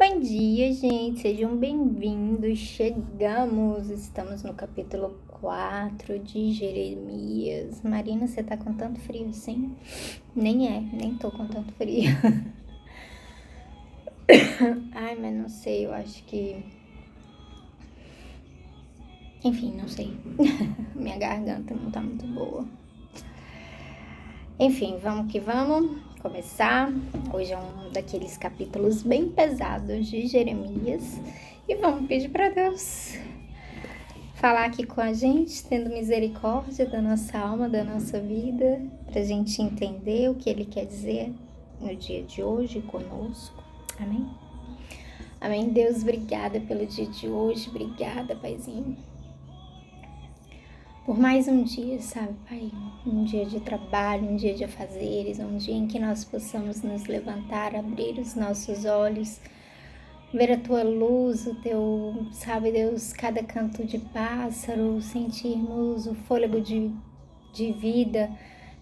Bom dia, gente, sejam bem-vindos. Estamos no capítulo 4 de Jeremias. Marina, você tá com tanto frio assim? Nem tô com tanto frio. Ai, mas não sei, eu acho que... Enfim, não sei. Minha garganta não tá muito boa. Enfim, vamos que vamos começar. Hoje é um daqueles capítulos bem pesados de Jeremias. E vamos pedir para Deus falar aqui com a gente, tendo misericórdia da nossa alma, da nossa vida, para a gente entender o que Ele quer dizer no dia de hoje conosco. Amém? Amém. Deus, obrigada pelo dia de hoje. Obrigada, Paizinho, por mais um dia, sabe, Pai? Um dia de trabalho, um dia de afazeres, um dia em que nós possamos nos levantar, abrir os nossos olhos, ver a Tua luz, o Teu, sabe, Deus, cada canto de pássaro, sentirmos o fôlego de vida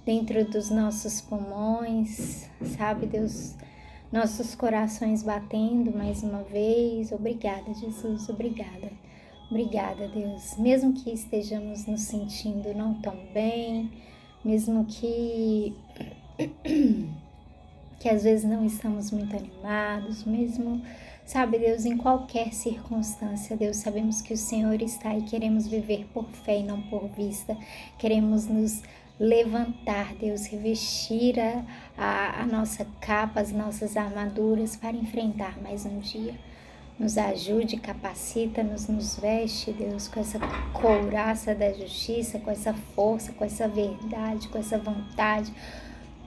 dentro dos nossos pulmões, sabe, Deus, nossos corações batendo mais uma vez. Obrigada, Jesus, obrigada. Obrigada, Deus. Mesmo que estejamos nos sentindo não tão bem, mesmo que às vezes não estamos muito animados, mesmo, sabe, Deus, em qualquer circunstância, Deus, sabemos que o Senhor está e queremos viver por fé e não por vista. Queremos nos levantar, Deus, revestir a nossa capa, as nossas armaduras para enfrentar mais um dia. Nos ajude, capacita-nos, nos veste, Deus, com essa couraça da justiça, com essa força, com essa verdade, com essa vontade.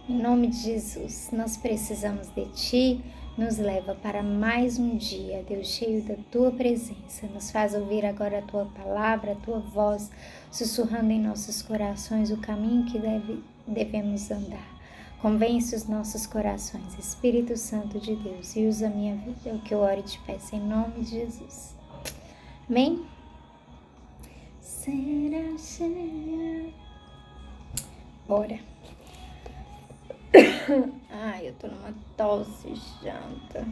Em nome de Jesus, nós precisamos de Ti. Nos leva para mais um dia, Deus, cheio da Tua presença. Nos faz ouvir agora a Tua palavra, a Tua voz, sussurrando em nossos corações o caminho que devemos andar. Convence os nossos corações, Espírito Santo de Deus, e usa a minha vida. É o que eu oro e te peço em nome de Jesus. Amém? Será cheia. Bora. Ai, eu tô numa tosse, janta.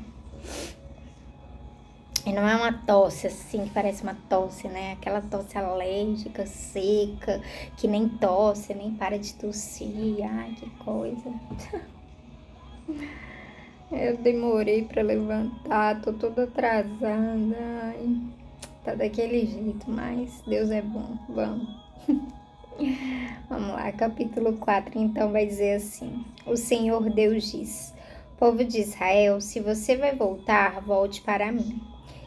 E não é uma tosse assim, que parece uma tosse, né? Aquela tosse alérgica, seca, que nem tosse, nem para de tossir. Ai, que coisa. Eu demorei pra levantar, tô toda atrasada. Ai, tá daquele jeito, mas Deus é bom. Vamos. Vamos lá, capítulo 4, então vai dizer assim: O Senhor Deus diz: Povo de Israel, se você vai voltar, volte para mim.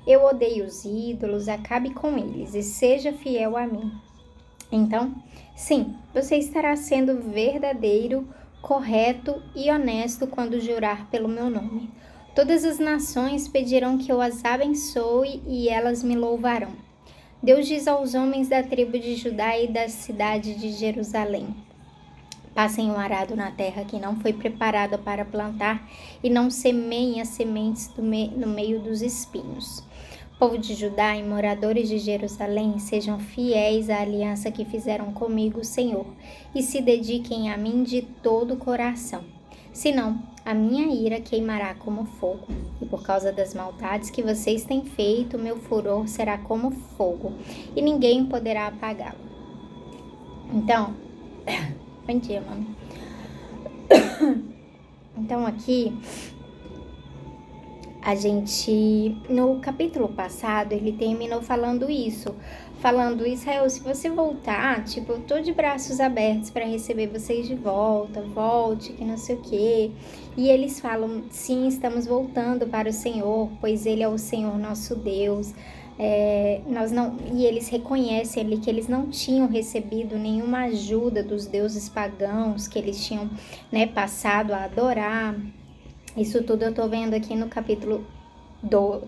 Eu odeio os ídolos, acabe com eles e seja fiel a mim. Então, sim, você estará sendo verdadeiro, correto e honesto quando jurar pelo meu nome. Todas as nações pedirão que eu as abençoe e elas me louvarão. Deus diz aos homens da tribo de Judá e da cidade de Jerusalém: Passem o arado na terra que não foi preparada para plantar e não semeiem as sementes no meio dos espinhos. Povo de Judá e moradores de Jerusalém, sejam fiéis à aliança que fizeram comigo, Senhor, e se dediquem a mim de todo o coração. Senão, a minha ira queimará como fogo, e por causa das maldades que vocês têm feito, meu furor será como fogo, e ninguém poderá apagá-lo. Então, bom dia, mãe. Então aqui, a gente, no capítulo passado, ele terminou falando isso, Israel, se você voltar, tipo, eu tô de braços abertos para receber vocês de volta, volte, que não sei o quê. E eles falam, sim, estamos voltando para o Senhor, pois Ele é o Senhor nosso Deus. E eles reconhecem ali que eles não tinham recebido nenhuma ajuda dos deuses pagãos que eles tinham, né, passado a adorar. Isso tudo eu tô vendo aqui no capítulo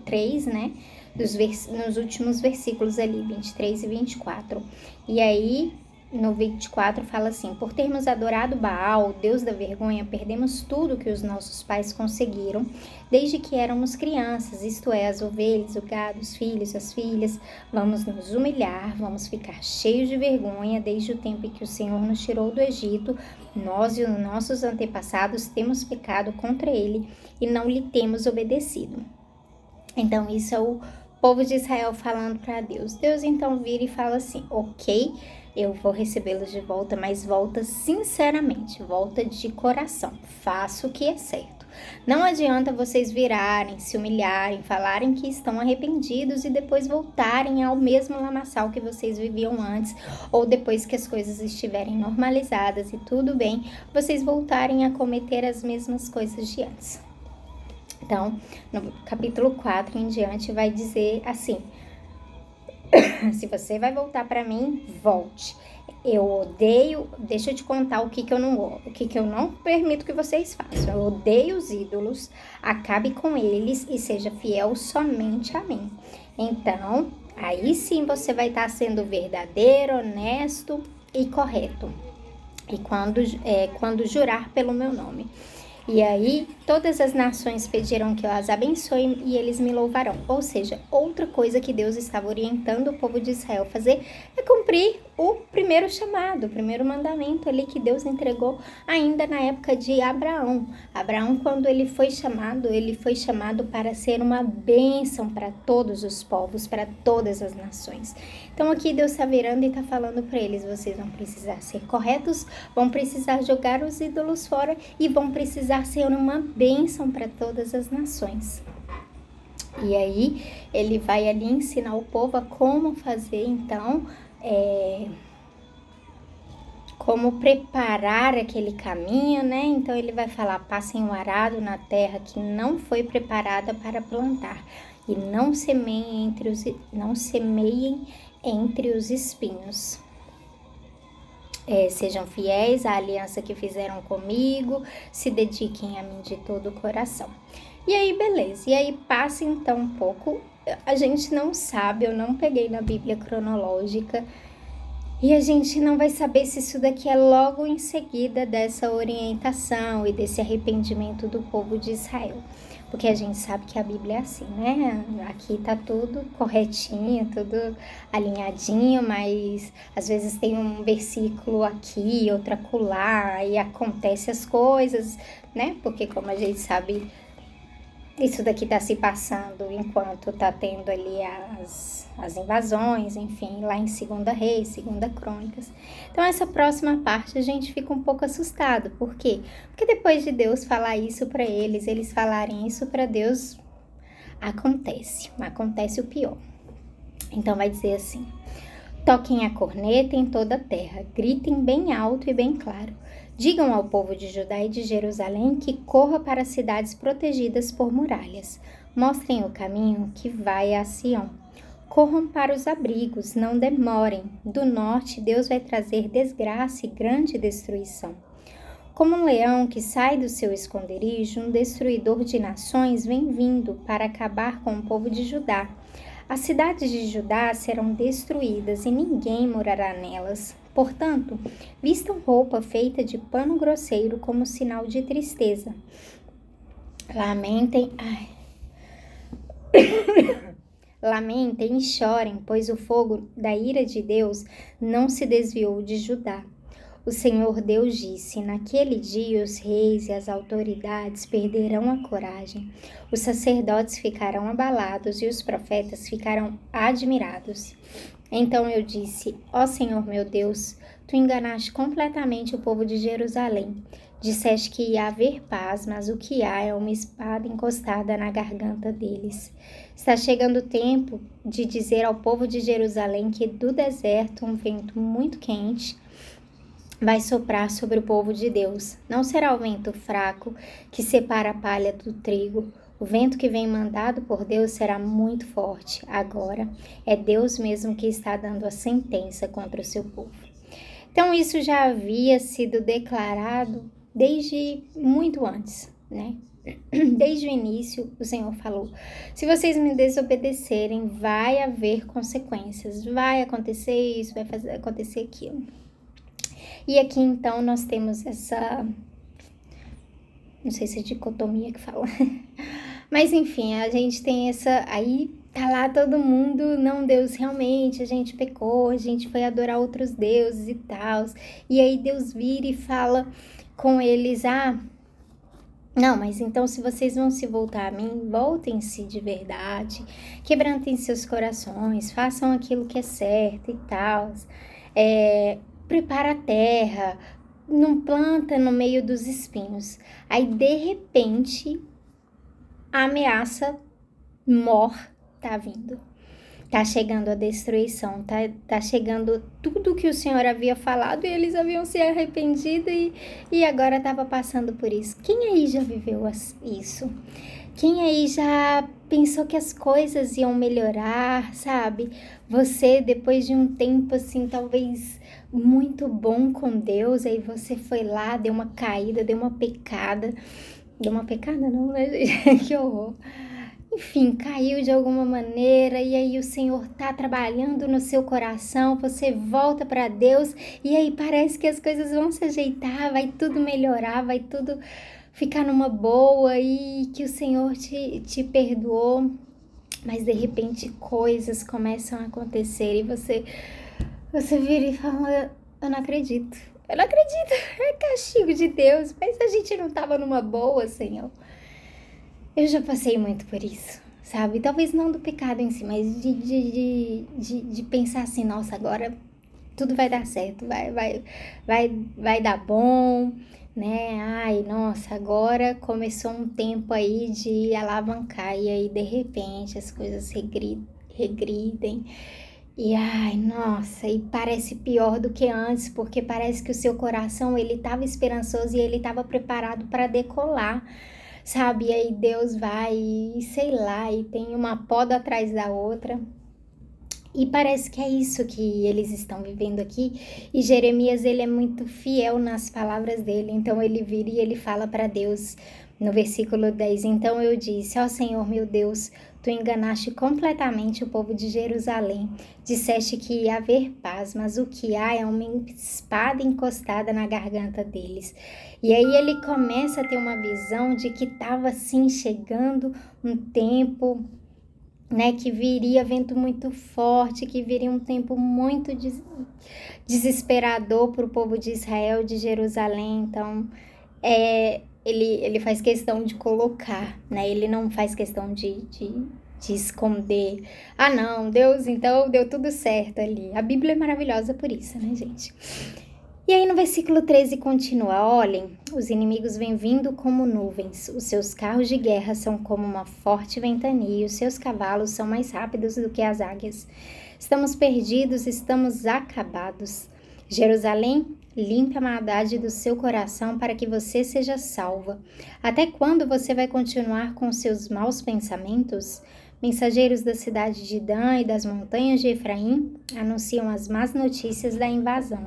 3, né? Nos últimos versículos ali, 23 e 24. E aí, no 24 fala assim: Por termos adorado Baal, Deus da vergonha, perdemos tudo que os nossos pais conseguiram desde que éramos crianças, isto é, as ovelhas, o gado, os filhos, as filhas. Vamos nos humilhar, vamos ficar cheios de vergonha desde o tempo em que o Senhor nos tirou do Egito. Nós e os nossos antepassados temos pecado contra ele e não lhe temos obedecido. Então, isso é o povo de Israel falando para Deus. Deus então vira e fala assim: ok, eu vou recebê-los de volta, mas volta sinceramente, volta de coração, faça o que é certo. Não adianta vocês virarem, se humilharem, falarem que estão arrependidos e depois voltarem ao mesmo lamaçal que vocês viviam antes, ou depois que as coisas estiverem normalizadas e tudo bem, vocês voltarem a cometer as mesmas coisas de antes. Então, no capítulo 4 em diante vai dizer assim: se você vai voltar para mim, volte. Eu odeio, deixa eu te contar o que eu não permito que vocês façam. Eu odeio os ídolos, acabe com eles e seja fiel somente a mim. Então, aí sim você vai estar sendo verdadeiro, honesto e correto. E quando jurar pelo meu nome. E aí, todas as nações pedirão que eu as abençoe e eles me louvarão. Ou seja, outra coisa que Deus estava orientando o povo de Israel a fazer é cumprir o primeiro chamado, o primeiro mandamento ali que Deus entregou ainda na época de Abraão. Abraão, quando ele foi chamado para ser uma bênção para todos os povos, para todas as nações. Então aqui Deus está virando e está falando para eles: vocês vão precisar ser corretos, vão precisar jogar os ídolos fora e vão precisar ser uma bênção para todas as nações. E aí ele vai ali ensinar o povo a como fazer então, como preparar aquele caminho, né? Então ele vai falar: passem o arado na terra que não foi preparada para plantar e não semeiem entre os espinhos. Sejam fiéis à aliança que fizeram comigo, se dediquem a mim de todo o coração. E aí, beleza. E aí passa então um pouco, a gente não sabe, eu não peguei na Bíblia cronológica, e a gente não vai saber se isso daqui é logo em seguida dessa orientação e desse arrependimento do povo de Israel. Porque a gente sabe que a Bíblia é assim, né? Aqui tá tudo corretinho, tudo alinhadinho, mas às vezes tem um versículo aqui, outro acolá, e acontece as coisas, né? Porque como a gente sabe, isso daqui tá se passando enquanto tá tendo ali as invasões, enfim, lá em 2 Reis, 2 Crônicas. Então essa próxima parte a gente fica um pouco assustado. Por quê? Porque depois de Deus falar isso para eles falarem isso para Deus, acontece o pior. Então vai dizer assim: toquem a corneta em toda a terra, gritem bem alto e bem claro. Digam ao povo de Judá e de Jerusalém que corra para as cidades protegidas por muralhas. Mostrem o caminho que vai a Sião. Corram para os abrigos, não demorem. Do norte, Deus vai trazer desgraça e grande destruição. Como um leão que sai do seu esconderijo, um destruidor de nações vem vindo para acabar com o povo de Judá. As cidades de Judá serão destruídas e ninguém morará nelas. Portanto, vistam roupa feita de pano grosseiro como sinal de tristeza. Lamentem e chorem, pois o fogo da ira de Deus não se desviou de Judá. O Senhor Deus disse: naquele dia os reis e as autoridades perderão a coragem, os sacerdotes ficarão abalados e os profetas ficarão admirados. Então eu disse: ó Senhor meu Deus, tu enganaste completamente o povo de Jerusalém. Disseste que ia haver paz, mas o que há é uma espada encostada na garganta deles. Está chegando o tempo de dizer ao povo de Jerusalém que do deserto um vento muito quente vai soprar sobre o povo de Deus. Não será o vento fraco que separa a palha do trigo. O vento que vem mandado por Deus será muito forte. Agora é Deus mesmo que está dando a sentença contra o seu povo. Então isso já havia sido declarado desde muito antes, né? Desde o início, o Senhor falou: se vocês me desobedecerem, vai haver consequências. Vai acontecer isso, vai acontecer aquilo. E aqui, então, nós temos essa... não sei se é dicotomia que fala. Mas, enfim, a gente tem essa... aí tá lá todo mundo: não, Deus, realmente, a gente pecou, a gente foi adorar outros deuses e tal. E aí Deus vira e fala com eles: Não, mas então se vocês vão se voltar a mim, voltem-se de verdade, quebrantem seus corações, façam aquilo que é certo e tal. Prepara a terra, não planta no meio dos espinhos. Aí, de repente, a ameaça mor tá vindo. Tá chegando a destruição, tá chegando tudo que o Senhor havia falado e eles haviam se arrependido e agora estava passando por isso. Quem aí já viveu isso? Quem aí já pensou que as coisas iam melhorar, sabe? Você, depois de um tempo assim, talvez muito bom com Deus, aí você foi lá, deu uma caída, deu uma pecada. Deu uma pecada não, né? Que horror. Enfim, caiu de alguma maneira e aí o Senhor tá trabalhando no seu coração, você volta para Deus e aí parece que as coisas vão se ajeitar, vai tudo melhorar, vai tudo ficar numa boa e que o Senhor te perdoou, mas de repente coisas começam a acontecer e você vira e fala, eu não acredito, é castigo de Deus, mas a gente não tava numa boa, Senhor. Eu já passei muito por isso, sabe? Talvez não do pecado em si, mas de pensar assim, nossa, agora tudo vai dar certo, vai dar bom, né? Ai, nossa, agora começou um tempo aí de alavancar e aí de repente as coisas regridem. E ai, nossa, e parece pior do que antes, porque parece que o seu coração ele estava esperançoso e ele estava preparado para decolar. Sabe, e aí Deus vai e sei lá, e tem uma poda atrás da outra. E parece que é isso que eles estão vivendo aqui. E Jeremias, ele é muito fiel nas palavras dele. Então ele vira e ele fala para Deus no versículo 10. Então eu disse, ó Senhor meu Deus, tu enganaste completamente o povo de Jerusalém. Disseste que ia haver paz, mas o que há é uma espada encostada na garganta deles. E aí ele começa a ter uma visão de que estava assim chegando um tempo, né, que viria vento muito forte, que viria um tempo muito desesperador para o povo de Israel, de Jerusalém. Então, ele faz questão de colocar, né? Ele não faz questão de esconder. Ah, não, Deus, então deu tudo certo ali. A Bíblia é maravilhosa por isso, né, gente? E aí no versículo 13 continua, olhem, os inimigos vêm vindo como nuvens, os seus carros de guerra são como uma forte ventania, os seus cavalos são mais rápidos do que as águias. Estamos perdidos, estamos acabados. Jerusalém, limpe a maldade do seu coração para que você seja salva. Até quando você vai continuar com seus maus pensamentos? Mensageiros da cidade de Dan e das montanhas de Efraim anunciam as más notícias da invasão.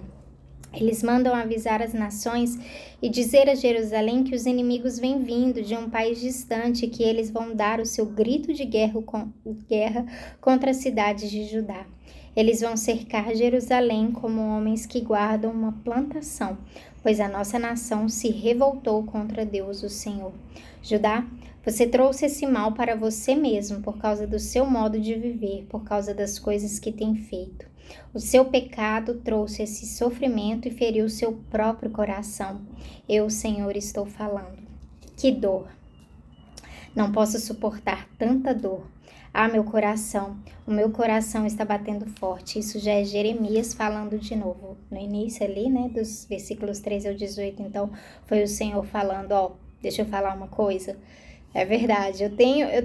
Eles mandam avisar as nações e dizer a Jerusalém que os inimigos vêm vindo de um país distante e que eles vão dar o seu grito de guerra contra as cidades de Judá. Eles vão cercar Jerusalém como homens que guardam uma plantação, pois a nossa nação se revoltou contra Deus, o Senhor. Judá, você trouxe esse mal para você mesmo por causa do seu modo de viver, por causa das coisas que tem feito. O seu pecado trouxe esse sofrimento e feriu o seu próprio coração. Eu, Senhor, estou falando. Que dor! Não posso suportar tanta dor. Ah, meu coração, o meu coração está batendo forte. Isso já é Jeremias falando de novo. No início ali, né, dos versículos 13 ao 18, então, foi o Senhor falando, ó, deixa eu falar uma coisa. É verdade, eu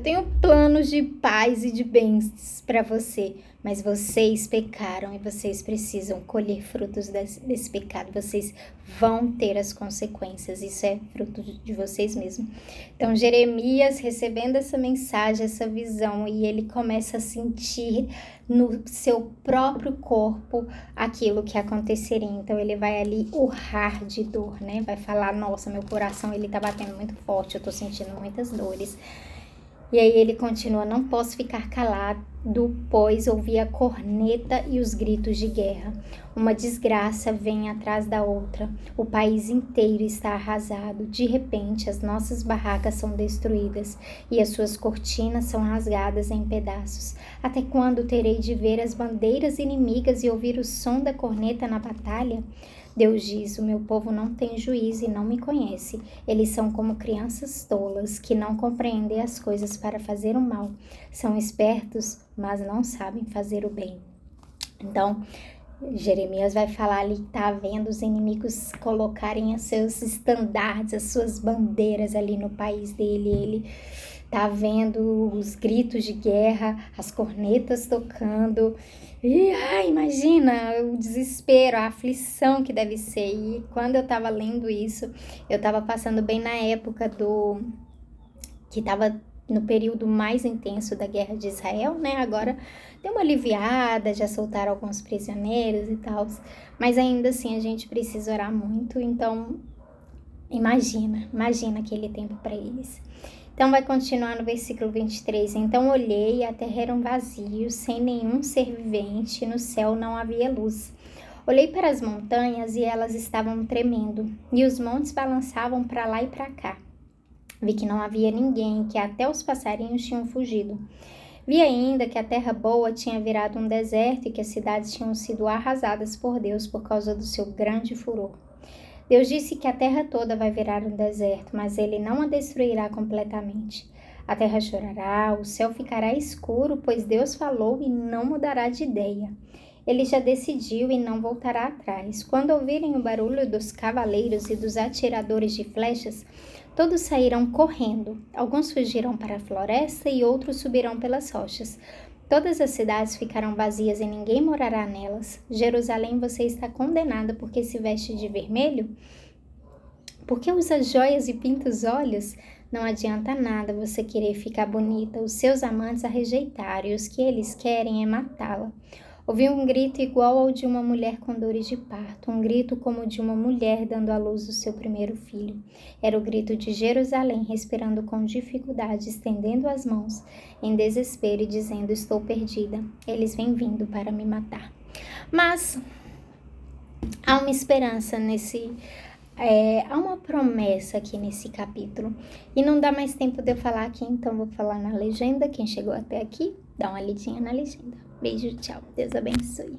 tenho planos de paz e de bens para você, mas vocês pecaram e vocês precisam colher frutos desse pecado. Vocês vão ter as consequências, isso é fruto de vocês mesmos. Então, Jeremias recebendo essa mensagem, essa visão, e ele começa a sentir no seu próprio corpo aquilo que aconteceria. Então, ele vai ali urrar de dor, né? Vai falar, nossa, meu coração, ele tá batendo muito forte, eu tô sentindo muitas dores. E aí ele continua, não posso ficar calado, pois ouvi a corneta e os gritos de guerra. Uma desgraça vem atrás da outra. O país inteiro está arrasado. De repente, as nossas barracas são destruídas e as suas cortinas são rasgadas em pedaços. Até quando terei de ver as bandeiras inimigas e ouvir o som da corneta na batalha? Deus diz: o meu povo não tem juízo e não me conhece. Eles são como crianças tolas, que não compreendem as coisas para fazer o mal. São espertos, mas não sabem fazer o bem. Então, Jeremias vai falar ali que tá vendo os inimigos colocarem os seus estandartes, as suas bandeiras ali no país dele. Ele tá vendo os gritos de guerra, as cornetas tocando. E imagina o desespero, a aflição que deve ser. E quando eu tava lendo isso, eu tava passando bem na época que tava no período mais intenso da guerra de Israel, né? Agora deu uma aliviada, já soltaram alguns prisioneiros e tal, mas ainda assim a gente precisa orar muito, então imagina aquele tempo para eles. Então vai continuar no versículo 23. Então olhei e a terra era um vazio, sem nenhum ser vivente, no céu não havia luz. Olhei para as montanhas e elas estavam tremendo, e os montes balançavam para lá e para cá. Vi que não havia ninguém, que até os passarinhos tinham fugido. Vi ainda que a terra boa tinha virado um deserto e que as cidades tinham sido arrasadas por Deus por causa do seu grande furor. Deus disse que a terra toda vai virar um deserto, mas ele não a destruirá completamente. A terra chorará, o céu ficará escuro, pois Deus falou e não mudará de ideia. Ele já decidiu e não voltará atrás. Quando ouvirem o barulho dos cavaleiros e dos atiradores de flechas, todos sairão correndo. Alguns fugirão para a floresta e outros subirão pelas rochas. Todas as cidades ficarão vazias e ninguém morará nelas. Jerusalém, você está condenada porque se veste de vermelho? Porque usa joias e pinta os olhos? Não adianta nada você querer ficar bonita. Os seus amantes a rejeitaram e os que eles querem é matá-la. Ouvi um grito igual ao de uma mulher com dores de parto, um grito como o de uma mulher dando à luz o seu primeiro filho. Era o grito de Jerusalém, respirando com dificuldade, estendendo as mãos em desespero e dizendo: estou perdida, eles vêm vindo para me matar. Mas há uma esperança há uma promessa aqui nesse capítulo. E não dá mais tempo de eu falar aqui, então vou falar na legenda. Quem chegou até aqui, dá uma lidinha na legenda. Beijo, tchau. Deus abençoe.